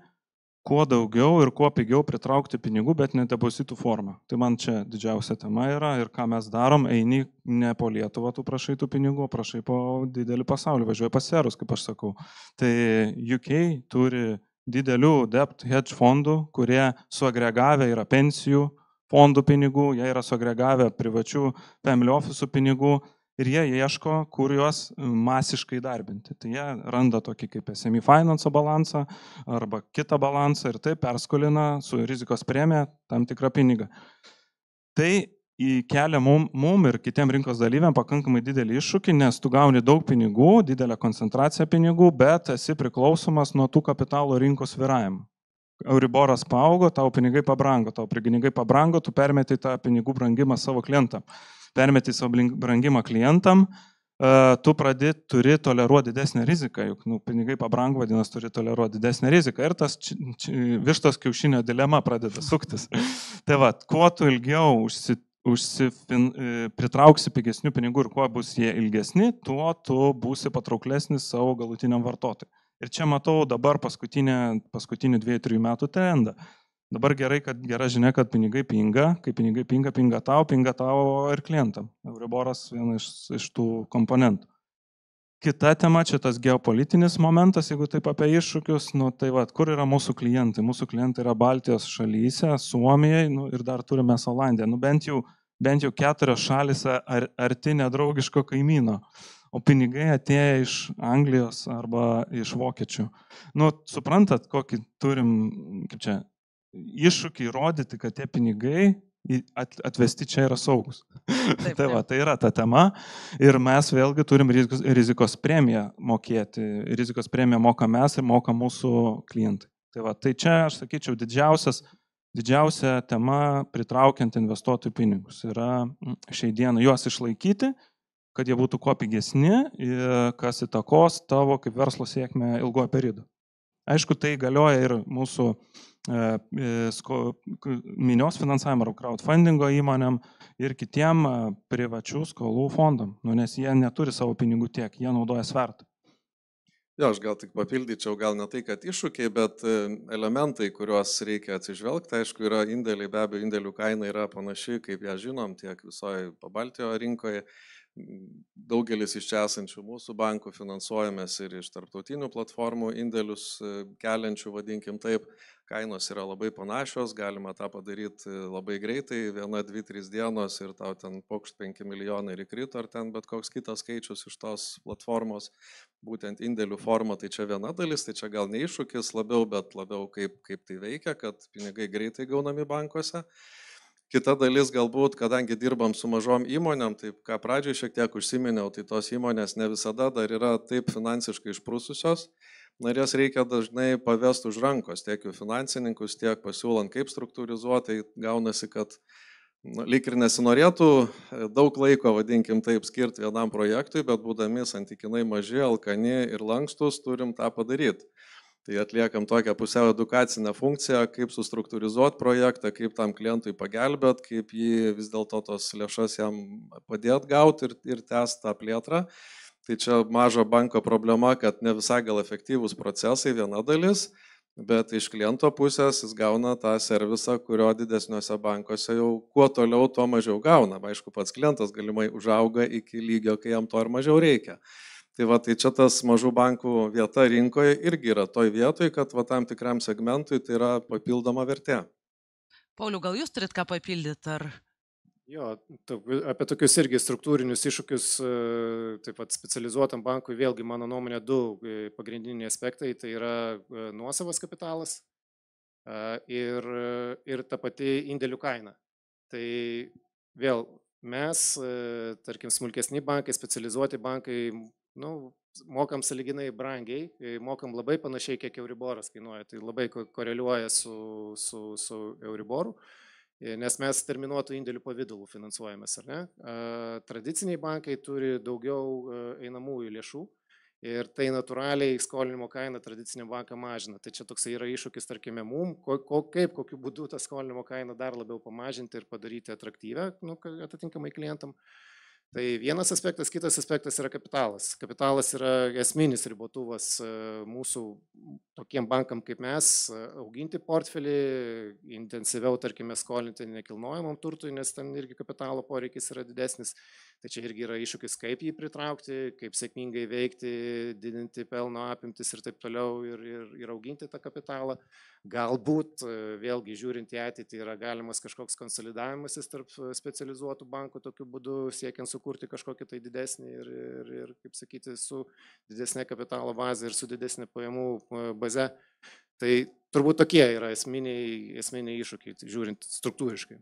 kuo daugiau ir kuo pigiau pritraukti pinigų, bet ne depozitų formą. Tai man čia didžiausia tema yra ir ką mes darom, eini ne po Lietuvą, tu prašai tų pinigų, prašai po didelį pasaulį, važiuoji pas serus, kaip aš sakau. Tai UK turi didelių debt hedge fondų, kurie suagregavę yra pensijų fondų pinigų, jie yra suagregavę privačių family office'ų pinigų, ir jie ieško, kur juos masiškai darbinti. Tai jie randa tokį kaip SME Finance balansą arba kitą balansą ir taip perskolina su rizikos premija tam tikrą pinigą. Tai kelia mum ir kitiem rinkos dalyviam pakankamai didelį iššūkį, nes tu gauni daug pinigų, didelę koncentraciją pinigų, bet esi priklausomas nuo tų kapitalo rinkos svyravimų. Euriboras paaugo, tavo pinigai pabrango, tu permeti tą pinigų brangimą savo klientam. Permeti savo brangimą klientam, tu turi toleruoti didesnę riziką, juk pinigai pabrango, vadinasi, turi toleruoti didesnę riziką ir tas vištos kiaušinio dilema pradeda suktis. Tai va, kuo tu ilgiau pritrauksi pigesnių pinigų ir kuo bus jie ilgesni, tuo tu būsi patrauklesnis savo galutiniam vartotojui. Ir čia matau dabar paskutinių 2-3 metų trendą. Dabar gera žinia, kad pinigai pinga, kai pinigai pinga tavo ir klientam. Euriboras vienas iš tų komponentų. Kita tema, čia tas geopolitinis momentas, jeigu taip apie iššūkius, tai va, kur yra mūsų klientai? Mūsų klientai yra Baltijos šalyse, Suomijai ir dar turime Olandiją. Bent jau 4 šalyse arti nedraugiško kaimyno. O pinigai atėję iš Anglijos arba iš vokiečių. Suprantat, kokį turim, kaip čia, iššūkį įrodyti, kad tie pinigai atvesti čia yra saugus. Tai va, tai yra ta tema ir mes vėlgi turim rizikos premiją mokėti. Rizikos premiją moka mes ir moka mūsų klientai. Tai va, tai čia aš sakyčiau didžiausia tema pritraukiant investuotojų pinigus yra šiai dienai juos išlaikyti, kad jie būtų kuo pigesni ir kas įtakos tavo kaip verslo sėkmę ilgojo periodu. Aišku, tai galioja ir mūsų minios finansavimo ar crowdfundingo įmonėm ir kitiem privačių skolų fondam, nes jie neturi savo pinigų tiek, jie naudoja svertą. Jo, aš gal tik papildyčiau, gal ne tai, kad iššūkiai, bet elementai, kuriuos reikia atsižvelgti, aišku, yra indėliai, be abejo, indėlių kaina yra panaši, kaip ją žinom, tiek visoje Pabaltijo rinkoje. Daugelis iš čia esančių mūsų bankų finansuojamės ir iš tarptautinių platformų indėlius keliančių, vadinkim taip, kainos yra labai panašios, galima tą padaryti labai greitai, 1, 2, 3 dienos ir tau ten pokšt 5 milijonai ir įkrito, ar ten bet koks kitas skaičius iš tos platformos, būtent indėlių forma, tai čia viena dalis, tai čia gal ne iššūkis labiau, bet labiau kaip tai veikia, kad pinigai greitai gaunami bankuose. Kita dalis galbūt, kadangi dirbam su mažom įmonėm, taip ką pradžioje šiek tiek užsiminiau, tai tos įmonės ne visada dar yra taip finansiškai išprususios. Jas reikia dažnai pavesti už rankos, tiek jų finansininkus, tiek pasiūlant kaip struktūrizuotai. Gaunasi, kad lyg ir nesinorėtų daug laiko, vadinkim taip, skirti vienam projektui, bet būdami santykinai maži, alkani ir lankstus, turim tą padaryti. Tai atliekam tokią pusiau edukacinę funkciją, kaip sustruktūrizuoti projektą, kaip tam klientui pagelbėt, kaip jį vis dėlto tos lėšas jam padėti gauti ir tęsti tą plėtrą. Tai čia mažo banko problema, kad ne visai gal efektyvūs procesai viena dalis, bet iš kliento pusės jis gauna tą servisą, kurio didesniuose bankuose jau kuo toliau, tuo mažiau gauna. Aišku, pats klientas galimai užauga iki lygio, kai jam to ir mažiau reikia. Tai čia tas mažų bankų vieta rinkoje irgi yra toj vietoj, kad tam tikram segmentui tai yra papildoma vertė. Pauliau, gal jūs turit ką papildyti? Ar... Jo, apie tokius irgi struktūrinius iššūkius, taip pat specializuotam bankui, vėlgi mano nuomonė du pagrindiniai aspektai, tai yra nuosavas kapitalas ir ta pati indėlių kaina. Tai vėl mes, tarkim, smulkesni bankai, specializuoti bankai, mokam sąlyginai brangiai, mokam labai panašiai, kiek Euriboras kainuoja, tai labai koreliuoja su Euriboru, nes mes terminuotų indėlių pavydalų finansuojamės, ar ne? Tradiciniai bankai turi daugiau einamųjų lėšų ir tai natūraliai skolinimo kainą tradiciniam bankam mažina. Tai čia toksai yra iššūkis, tarkime, mum, kokiu būdu tą skolinimo kainą dar labiau pamažinti ir padaryti atraktyvę, atitinkamai klientam. Tai vienas aspektas, kitas aspektas yra kapitalas. Kapitalas yra esminis ribotuvas mūsų tokiem bankam kaip mes, auginti portfelį, intensyviau, tarkime, skolinti nekilnojamam turtui, nes ten irgi kapitalo poreikis yra didesnis. Tai čia irgi yra iššūkis, kaip jį pritraukti, kaip sėkmingai veikti, didinti pelno apimtis ir taip toliau ir auginti tą kapitalą. Galbūt, vėlgi, žiūrint į ateitį, yra galimas kažkoks konsolidavimasis tarp specializuotų bankų, tokiu būdu siekiant sukurti kažkokį tai didesnį ir kaip sakyti, su didesnė kapitalo bazė ir su didesnė pajamų baze. Tai turbūt tokie yra esminiai iššūkiai, žiūrint struktūriškai.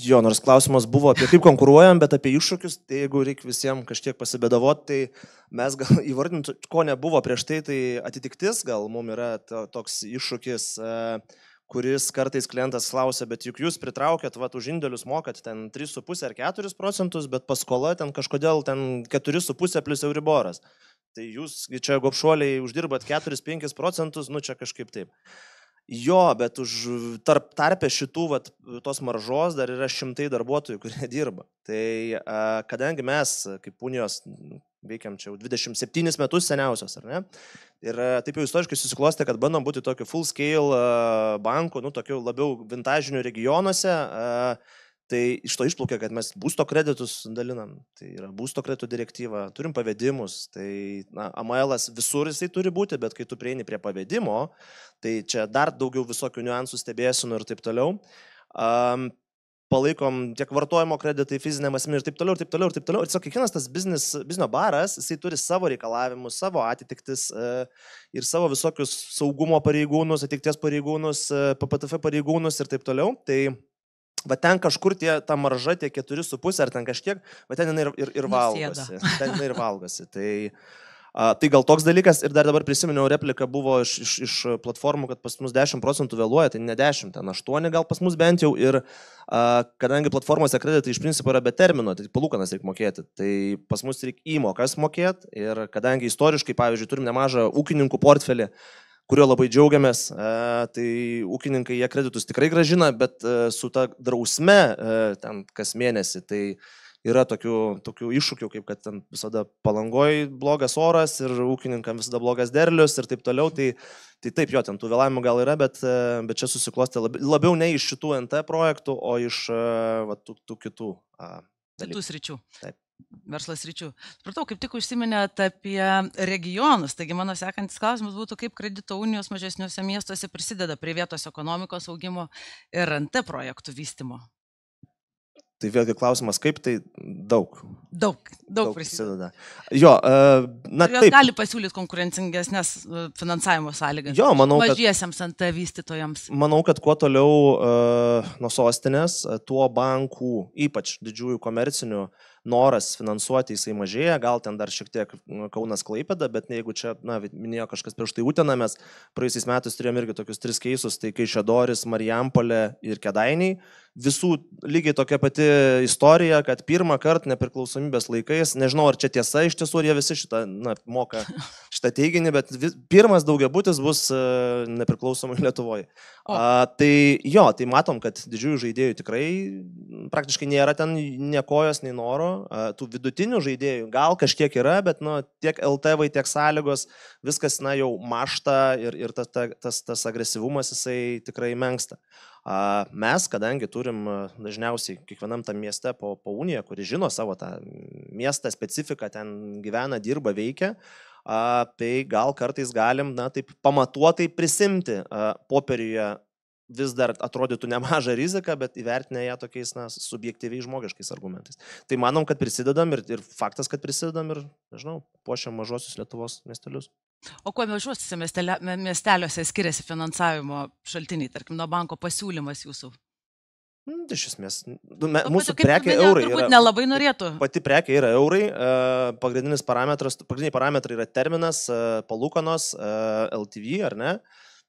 Jo, nors klausimas buvo apie kaip konkuruojam, bet apie iššūkius, tai jeigu reikia visiems kažkiek pasibėdavoti, tai mes gal įvardintų, ko nebuvo prieš tai atitiktis, gal mums yra toks iššūkis, kuris kartais klientas klausia, bet juk jūs pritraukėt, už indėlius mokat ten 3,5 ar 4%, bet paskola ten kažkodėl ten 4,5 plus Euriboras. Tai jūs čia gopšuoliai uždirbat 4-5%, čia kažkaip taip. Jo, bet tarpe šitų tos maržos dar yra šimtai darbuotojų, kurie dirba. Tai kadangi mes kaip Unijos veikiam čia jau 27 metus seniausios, ar ne? Ir taip jau istoriškai susiklostė, kad bandom būti tokiu full scale banku, tokiu labiau vintažiniu regionuose. Tai iš to išplaukia, kad mes būsto kreditus dalinam, tai yra būsto kreditų direktyva, turim pavedimus, tai AML-as visur jisai turi būti, bet kai tu prieini prie pavedimo, tai čia dar daugiau visokių niuansų stebėsinų ir taip toliau. Palaikom tiek vartojimo kreditai, fiziniam asmeniui ir taip toliau, ir taip toliau, ir taip toliau. Ir tiesiog kiekvienas tas biznio baras, jisai turi savo reikalavimus, savo atitiktis ir savo visokius saugumo pareigūnus, atitikties pareigūnus, PPTF pareigūnus ir taip toliau. Tai ten kažkur ta marža, tie 4,5 ar ten kažkiek, ten jinai ir valgosi. Ten jinai ir valgosi. Tai gal toks dalykas, ir dar dabar prisiminiau, replika buvo iš platformų, kad pas mus 10% vėluoja, tai ne 10, ten 8 gal pas mus bent jau, ir kadangi platformose kreditai iš principo yra be termino, tai palūkanas reikia mokėti, tai pas mus reikia įmokas mokėti, ir kadangi istoriškai, pavyzdžiui, turim nemažą ūkininkų portfelį, kurio labai džiaugiamės, tai ūkininkai jie kreditus tikrai gražina, bet su ta drausme ten kas mėnesį, tai yra tokių iššūkių, kaip kad ten visada Palangoj blogas oras ir ūkininkam visada blogas derlius ir taip toliau, tai taip, jo, ten tų vėlavimų gal yra, bet čia susiklostė labiau ne iš šitų NT projektų, o iš tų kitų dalykų. Kitų sričių. Taip. Verslas ryčių. Supratau, kaip tik užsiminėte apie regionus, taigi mano sekantis klausimas būtų, kaip kredito unijos mažesniuose miestuose prisideda prie vietos ekonomikos augimo ir NT projektų vystymo. Tai vėlgi klausimas, kaip tai daug Daug prisideda. Jo, na Jos taip. gali pasiūlyti konkurencingesnės finansavimo sąlygas. Jo, manau, kad mažiesiems NT vystytojams. Manau, kad kuo toliau nuo sostinės, tuo bankų, ypač didžiųjų komercinių, noras finansuoti jisai mažėja, gal ten dar šiek tiek Kaunas Klaipėda, bet jeigu čia, minėjo kažkas prieš tai Uteną, mes praėjusiais metais turėjome irgi tokius 3 keisus, tai Kaišiadorys, Marijampolė ir Kėdainiai. Visų lygiai tokia pati istorija, kad pirmą kartą nepriklausomybės laikais, nežinau ar čia tiesa iš tiesų, ar jie visi šitą moka šitą teiginį, bet pirmas daugiabutis bus nepriklausomai Lietuvoje. Tai matom, kad didžiųjų žaidėjų tikrai praktiškai nėra ten niekojos, nei noro. Tų vidutinių žaidėjų gal kažkiek yra, bet tiek LTV, tiek sąlygos, viskas jau mašta ir tas agresyvumas jisai tikrai menksta. Mes, kadangi turim dažniausiai kiekvienam tam mieste po uniją, kuri žino savo tą miestą specifiką, ten gyvena, dirba, veikia, tai gal kartais galim, taip pamatuotai prisimti popieriuje vis dar atrodytų nemažą riziką, bet įvertinę ją tokiais subjektyviai žmogiškais argumentais. Tai manom, kad prisidedam ir faktas, kad prisidedam ir, nežinau, puošiam mažosius Lietuvos miestelius. O kuo mažuosiuose miesteliuose skiriasi finansavimo šaltiniai, tarkim, nuo banko pasiūlymas jūsų? Iš esmės, mūsų prekė eurai. Turbūt nelabai norėtų. Pati prekė yra eurai, pagrindiniai parametrai yra terminas, palūkanos, LTV, ar ne?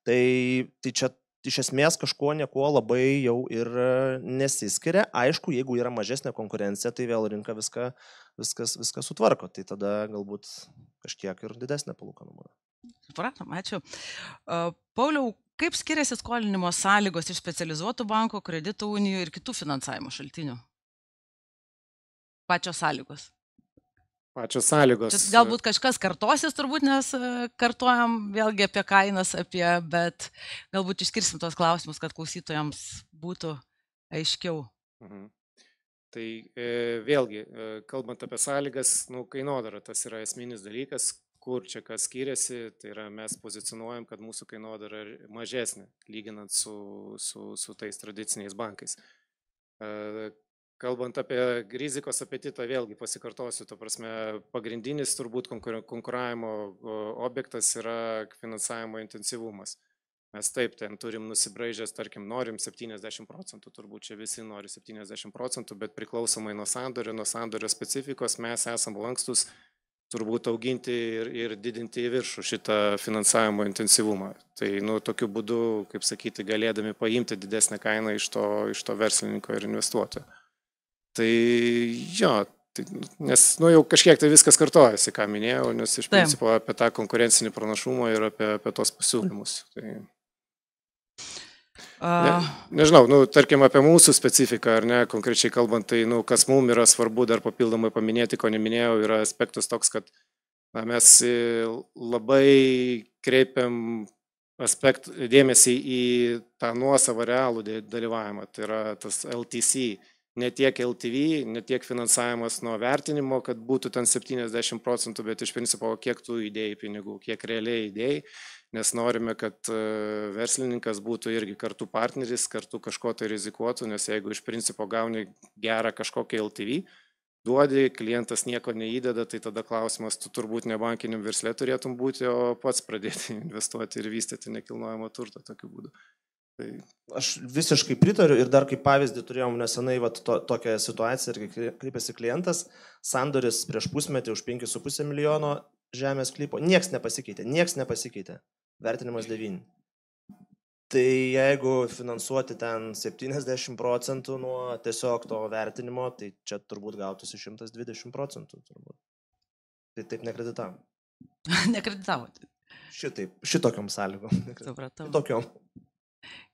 Tai čia iš esmės kažkuo niekuo labai jau ir nesiskiria. Aišku, jeigu yra mažesnė konkurencija, tai vėl rinka viską sutvarko. Tai tada galbūt kažkiek ir didesnė palūkanų būna. Supratom, ačiū. Pauliau, kaip skiriasi skolinimo sąlygos iš specializuotų bankų, kredito unijų ir kitų finansavimo šaltinių? Pačios sąlygos. Pačios sąlygos. Čia galbūt kažkas kartosis turbūt, nes kartuojam vėlgi apie kainas, bet galbūt išskirsim tos klausimus, kad klausytojams būtų aiškiau. Tai vėlgi, kalbant apie sąlygas, kainodara, tas yra esminis dalykas, kur čia kas skiriasi, tai yra mes pozicionuojam, kad mūsų kainodara mažesnė, lyginant su tais tradiciniais bankais. Kalbant apie rizikos apetitą, vėlgi pasikartosiu, to prasme, pagrindinis turbūt konkuravimo objektas yra finansavimo intensyvumas. Mes taip, ten turim nusibraižęs, tarkim, norim 70%, turbūt čia visi nori 70%, bet priklausomai nuo sandorio specifikos mes esam lankstus turbūt auginti ir didinti į viršų šitą finansavimo intensyvumą. Tai tokiu būdu, kaip sakyti, galėdami paimti didesnę kainą iš to verslininko ir investuotojo. Tai jo, nes jau kažkiek tai viskas kartojasi, ką minėjau, nes iš principo apie tą konkurencinį pranašumą ir apie tos pasiūlymus. Tai... Nežinau, tarkim apie mūsų specifiką, ar ne, konkrečiai kalbant, tai kas mums yra svarbu dar papildomai paminėti, ko neminėjau, yra aspektas toks, kad mes labai kreipiam dėmesį į tą nuosavą realų dalyvavimą, tai yra tas LTC. Ne tiek LTV, ne tiek finansavimas nuo vertinimo, kad būtų ten 70%, bet iš principo kiek tu įdėjai pinigų, kiek realiai įdėjai, nes norime, kad verslininkas būtų irgi kartu partneris, kartu kažko tai rizikuotų, nes jeigu iš principo gauni gerą kažkokią LTV, duodi, klientas nieko neįdeda, tai tada klausimas, tu turbūt ne bankiniam versle turėtum būti, o pats pradėti investuoti ir vystyti nekilnojamą turtą tokiu būdu. Tai... Aš visiškai pritariu ir dar kaip pavyzdį turėjom nesenai tokią situaciją, ir kreipėsi klientas, sandoris prieš pusmetį už 5,5 milijono žemės sklypo, nieks nepasikeitė, vertinimas 9. Tai jeigu finansuoti ten 70% nuo tiesiog to vertinimo, tai čia turbūt gautųsi 120%. Turbūt. Tai taip nekreditavom. Nekreditavote? Šitokiom sąlygom. Supratau. Tokiom.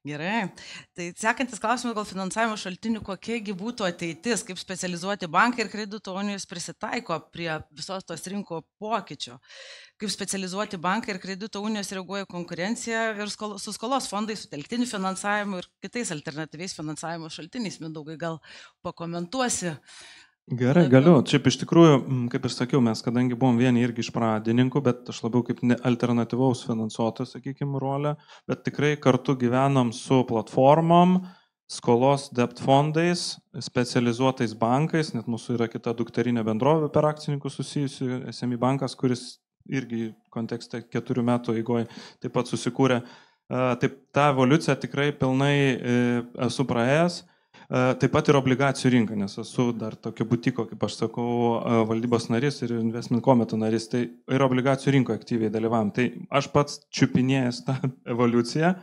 Gerai. Tai sekantis klausimas gal finansavimo šaltinių, kokiegi būtų ateitis, kaip specializuoti bankai ir kredito unijos prisitaiko prie visos tos rinko pokyčio, kaip specializuoti bankai ir kredito unijos reaguoja konkurenciją ir su skolos fondais, su telktiniu finansavimu ir kitais alternatyviais finansavimo šaltiniais. Mindaugai, gal pakomentuosi? Gerai, galiu. Šiaip iš tikrųjų, kaip ir sakiau, mes kadangi buvom vieni irgi iš pradininkų, bet aš labiau kaip alternatyvaus finansuotojo, sakykime, rolę, bet tikrai kartu gyvenam su platformom, skolos debt fondais, specializuotais bankais, net mūsų yra kita dukterinė bendrovė per akcininkų susijusi, SMI bankas, kuris irgi kontekste 4 metų eigoje taip pat susikūrė. Taip, tą evoliuciją tikrai pilnai esu praėjęs. Taip pat ir obligacijų rinka, nes esu dar tokio butiko, kaip aš sakau, valdybos narys ir investment komiteto narys, tai ir obligacijų rinkoje aktyviai dalyvavom. Tai aš pats čiupinėjęs tą evoliuciją.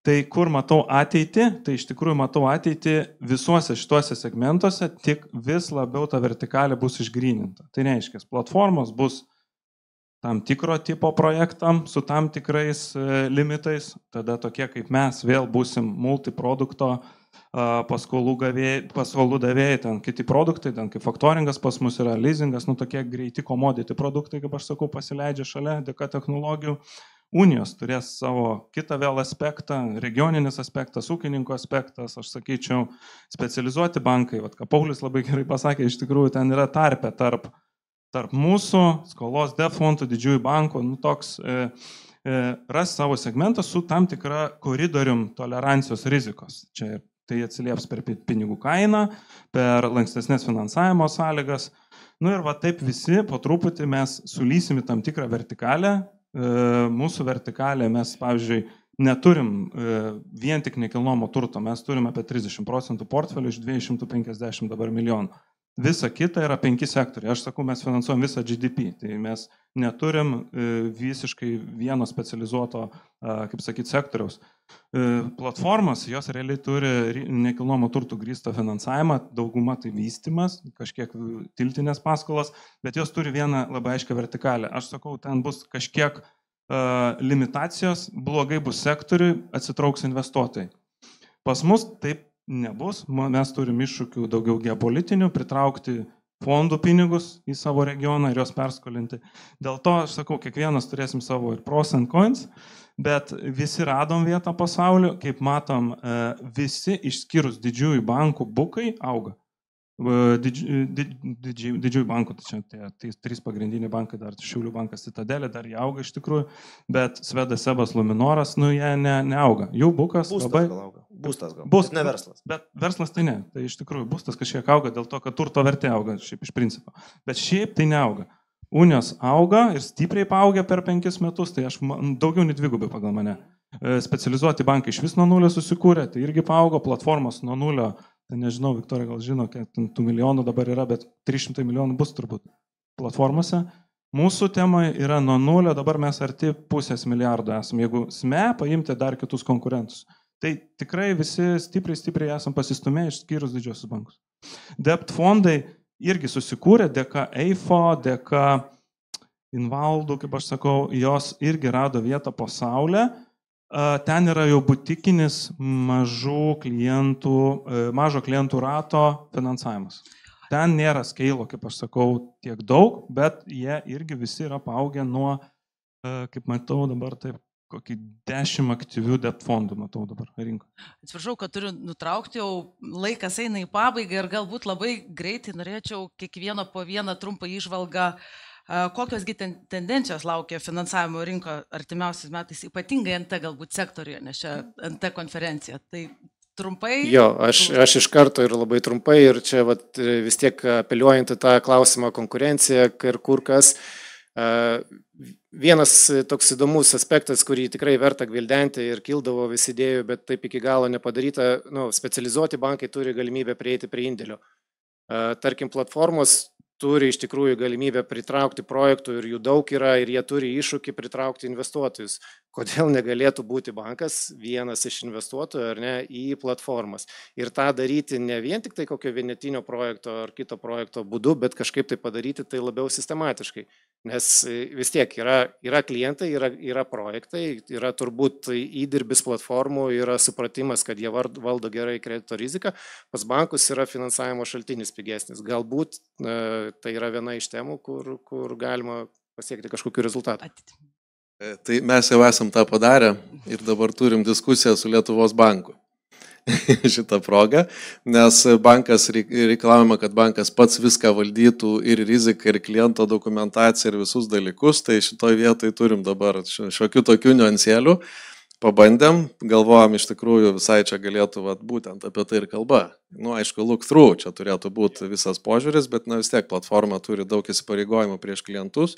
Tai kur matau ateitį, tai iš tikrųjų matau ateitį visuose šituose segmentuose, tik vis labiau ta vertikalė bus išgryninta. Tai reiškia, platformos bus tam tikro tipo projektam su tam tikrais limitais, tada tokie kaip mes vėl būsim multiprodukto paskolų davėjai, ten kiti produktai, ten kaip faktoringas pas mus yra, leasingas, tokie greiti commodity produktai, kaip aš sakau, pasileidžia šalia dėka technologijų. Unijos turės savo kitą vėl aspektą, regioninis aspektas, ūkininko aspektas, aš sakyčiau, specializuoti bankai, vat, ką Paulius labai gerai pasakė, iš tikrųjų ten yra tarpė tarp mūsų skolos debt fondų, didžiųjų bankų, toks ras savo segmentą su tam tikra koridorium tolerancijos rizikos. Čia tai atsilieps per pinigų kainą, per lankstesnės finansavimo sąlygas. Ir va taip visi po truputį mes sulysim į tam tikrą vertikalę. Mūsų vertikalė mes, pavyzdžiui, neturim vien tik nekilnojamo turto, mes turim apie 30% portfelių iš 250 dabar milijonų. Visa kita yra 5 sektoriai. Aš sakau, mes finansuojam visą GDP, tai mes neturim visiškai vieno specializuoto, kaip sakyti, sektoriaus. Platformos, jos realiai turi nekilnojamo turtų grįstą finansavimą, dauguma tai vystymas, kažkiek tiltinės paskolas, bet jos turi vieną labai aiškę vertikalę. Aš sakau, ten bus kažkiek limitacijos, blogai bus sektoriui, atsitrauks investuotojai. Pas mus taip nebus, mes turim iššūkių daugiau geopolitinių, pritraukti fondų pinigus į savo regioną ir juos perskolinti. Dėl to, aš sakau, kiekvienas turėsim savo ir pros and cons, bet visi radom vietą pasaulio, kaip matom, visi išskyrus didžiųjų bankų bukai auga. Didžiųjų bankų, tai čia tai 3 pagrindiniai bankai, dar Šiaulių bankas Citadelė, dar jie auga iš tikrųjų, bet Svedas, Sebas, Luminoras, jie neauga. Jų bukas labai... Būstas gal. Būstas, ne verslas. Bet verslas tai ne. Tai iš tikrųjų būstas kažkiek auga dėl to, kad turto vertė auga šiaip iš principo. Bet šiaip tai neauga. Unijos auga ir stipriai paaugia per 5 metus, tai aš daugiau nei 2 pagal mane. Specializuoti bankai iš vis nuo 0 susikūrė, tai irgi paaugo, platformos nuo 0, tai nežinau, Viktorija gal žino, kiek tų milijonų dabar yra, bet 300 milijonų bus turbūt platformose. Mūsų temoje yra nuo 0, dabar mes arti 500 milijardo esam, jeigu SME paimti dar kitus konkurentus. Tai tikrai visi stipriai esam pasistumėję išskyrus didžiosius bankus. Debt fondai irgi susikūrė dėka EIFO, dėka Invaldų, kaip aš sakau, jos irgi rado vietą po saulę. Ten yra jau butikinis mažo klientų rato finansavimas. Ten nėra skeilo, kaip aš sakau, tiek daug, bet jie irgi visi yra paaugę nuo, kaip matau dabar taip, kokį 10 aktyvių debt fondų matau dabar rinkoje. Atsiprašau, kad turiu nutraukti, jau laikas eina į pabaigą ir galbūt labai greitai norėčiau kiekvieną po vieną trumpą įžvalgą, kokiosgi tendencijos laukia finansavimo rinko artimiausiais metais, ypatingai NT galbūt sektoriuje, nes čia NT konferencija. Tai trumpai. Jo, aš iš karto ir labai trumpai ir čia vis tiek apeliuojant į tą klausimą konkurenciją ir kur kas. Vienas toks įdomus aspektas, kurį tikrai verta gvildenti ir kildavo vis idėjų, bet taip iki galo nepadaryta, specializuoti bankai turi galimybę prieiti prie indėlio. Tarkim, platformos turi iš tikrųjų galimybę pritraukti projektų ir jų daug yra ir jie turi iššūkį pritraukti investuotojus. Kodėl negalėtų būti bankas vienas iš investuotojų ar ne į platformas. Ir tą daryti ne vien tik tai kokio vienetinio projekto ar kito projekto būdu, bet kažkaip tai padaryti tai labiau sistematiškai. Nes vis tiek yra klientai, yra projektai, yra turbūt įdirbis platformų, yra supratimas, kad jie valdo gerai kredito riziką, pas bankus yra finansavimo šaltinis pigesnis. Galbūt tai yra viena iš temų, kur galima pasiekti kažkokiu rezultatu. Tai mes jau esam tą padarę ir dabar turim diskusiją su Lietuvos banku šitą progą, nes bankas reikalavima, kad bankas pats viską valdytų ir riziką, ir kliento dokumentaciją, ir visus dalykus, tai šitoj vietoj turim dabar šiokių tokių niuansėlių. pabandėm, galvojom iš tikrųjų visai čia galėtų būtent apie tai ir kalba. Aišku, look through, čia turėtų būti visas požiūris, bet vis tiek platforma turi daug įsipareigojimų prieš klientus,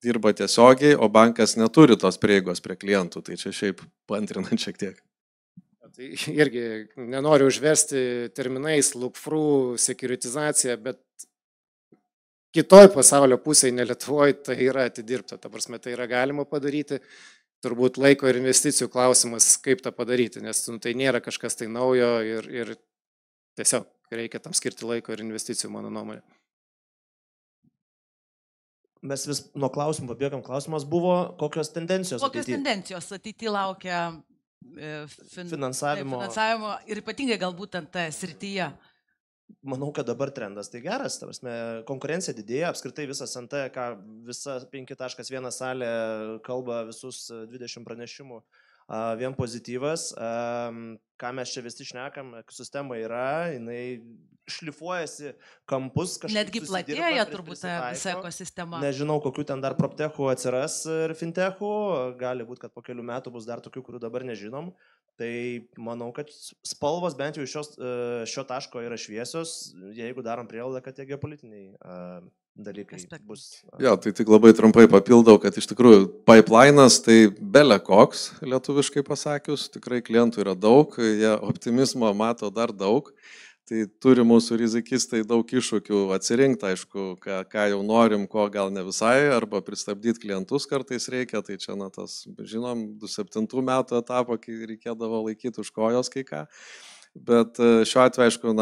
dirba tiesiogiai, o bankas neturi tos prieigos prie klientų, tai čia šiaip pantrinant šiek tiek. Tai irgi nenoriu užversti terminais look through, sekuritizacija, bet kitoj pasaulio pusėje, ne Lietuvoje, tai yra atidirbta. Ta prasme, tai yra galima padaryti. Turbūt laiko ir investicijų klausimas, kaip tą padaryti, nes tai nėra kažkas tai naujo ir tiesiog reikia tam skirti laiko ir investicijų, mano nuomonė. Mes vis nuo klausimų pabėgam. Klausimas buvo, kokios tendencijos ateityje laukia finansavimo ir ypatingai galbūt ant srityje. Manau, kad dabar trendas tai geras, ta prasme, konkurencija didėja, apskritai visas NT, visa 5.1 salė kalba visus 20 pranešimų, vien pozityvas, ką mes čia visi šnekam, sistema yra, jinai šlifuojasi kampus kažkaip. Netgi platėja turbūt visa ekosistema. Nežinau, kokių ten dar proptechų atsiras ir fintechų, gali būti, kad po kelių metų bus dar tokių, kurių dabar nežinom. Tai manau, kad spalvos bent jau šio taško yra šviesios, jeigu darom prielaidą, kad tie geopolitiniai dalykai bus. Jo, tai tik labai trumpai papildau, kad iš tikrųjų pipelinas tai bele koks, lietuviškai pasakius, tikrai klientų yra daug, jie optimizmo mato dar daug. Tai turi mūsų rizikistai daug iššūkių atsirinkti, aišku, ką jau norim, ko gal ne visai, arba pristabdyti klientus kartais reikia, tai čia, tas, žinom, 2007 metų etapą, kai reikėdavo laikyti už kojos kai ką. Bet šiuo atveju, aišku,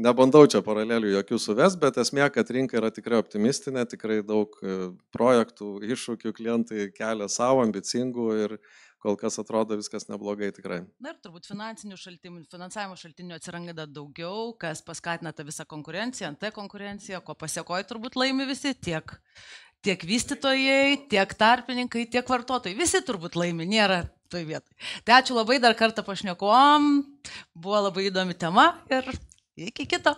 nebandau čia paralelių jokių suves, bet esmė, kad rinka yra tikrai optimistinė, tikrai daug projektų, iššūkių klientai kelia savo, ambicingų ir kol kas atrodo viskas neblogai tikrai. Na ir turbūt finansavimo šaltinių atsiranda daugiau, kas paskatina tą visą konkurenciją, NT konkurenciją, ko pasiekoja turbūt laimi visi, tiek vystytojai, tiek tarpininkai, tiek vartotojai. Visi turbūt laimi, nėra toj vietoj. Tai ačiū labai dar kartą pašnekom, buvo labai įdomi tema ir iki kito.